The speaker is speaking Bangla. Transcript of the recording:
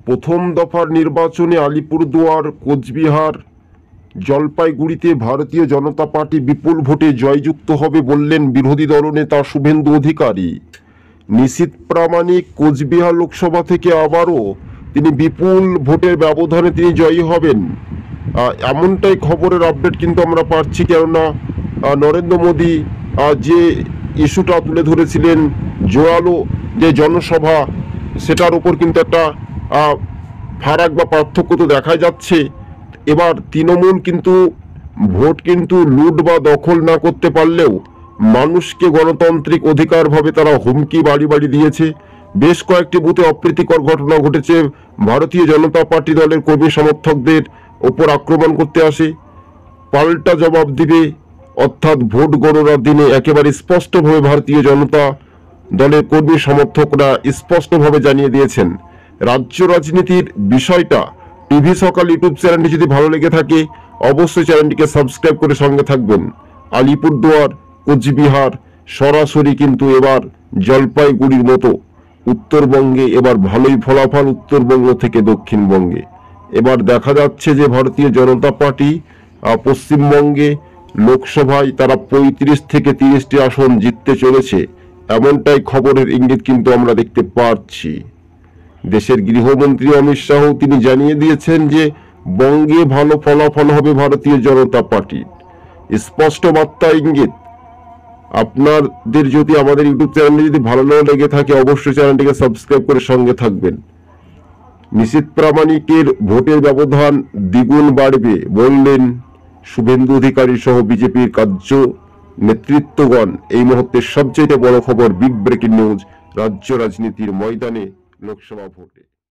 প্রথম দফার নির্বাচনে আলিপুরদুয়ার, কোচবিহার, জলপাইগুড়িতে ভারতীয় জনতা পার্টি বিপুল ভোটে জয়যুক্ত হবে বললেন বিরোধী দলনেতা শুভেন্দু অধিকারী। নিশীথ প্রামাণিক কোচবিহার লোকসভা থেকে আবারও তিনি বিপুল ভোটের ব্যবধানে তিনি জয়ী হবেন, এমনটাই খবরের আপডেট কিন্তু আমরা পাচ্ছি। কেননা নরেন্দ্র মোদী যে ইস্যুটা তুলে ধরেছিলেন, জোরালো যে জনসভা, সেটার উপর কিন্তু একটা ফারাক বা পার্থক্য তো দেখা যাচ্ছে। এবার তৃণমূল কিন্তু ভোট কিন্তু লুট বা দখল না করতে পারলেও মানুষকে গণতান্ত্রিক অধিকারভাবে তারা হুমকি বাড়ি বাড়ি দিয়েছে। বেশ কয়েকটি বুথে অপ্রীতিকর ঘটনা ঘটেছে। ভারতীয় জনতা পার্টি দলের কর্মী সমর্থকদের ওপর আক্রমণ করতে আসে, পাল্টা জবাব দিবে, অর্থাৎ ভোট গণনার দিনে একেবারে স্পষ্টভাবে ভারতীয় জনতা দলের কর্মী সমর্থকরা স্পষ্টভাবে জানিয়ে দিয়েছেন। রাজ্য রাজনীতির বিষয়টা টিভি সকাল ইউটিউব চ্যানেলটি যদি ভালো লেগে থাকে অবশ্যই চ্যানেলটিকে সাবস্ক্রাইব করে সঙ্গে থাকবেন। আলিপুরদুয়ার, কোচবিহার সরাসরি কিন্তু এবার জলপাইগুড়ির মতো উত্তরবঙ্গে এবার ভালোই ফলাফল, উত্তরবঙ্গ থেকে দক্ষিণবঙ্গে। এবার দেখা যাচ্ছে যে ভারতীয় জনতা পার্টি পশ্চিমবঙ্গে লোকসভায় তারা 35 থেকে 30টি আসন জিততে চলেছে, এমনটাই খবরের ইঙ্গিত কিন্তু আমরা দেখতে পাচ্ছি। দেশের গৃহমন্ত্রী অমিত শাহ তিনি জানিয়ে দিয়েছেন যে বঙ্গে ভালো ফলাফল হবে ভারতীয় জনতা পার্টির। স্পষ্ট বার্তা, ইঙ্গিত। আপনাদের যদি আমাদের ইউটিউব চ্যানেলে যদি ভালো না লেগে থাকে অবশ্যই চ্যানেলটিকে সাবস্ক্রাইব করে সঙ্গে থাকবেন। নিশীথ প্রামাণিকের ভোটের ব্যবধান দ্বিগুণ বাড়বে বললেন শুভেন্দু অধিকারী সহ বিজেপির কার্য নেতৃত্বগণ। এই মুহূর্তে সবচেয়ে বড় খবর, বিগ ব্রেকিং নিউজ রাজ্য রাজনীতির ময়দানে লোকসভা ভোটে।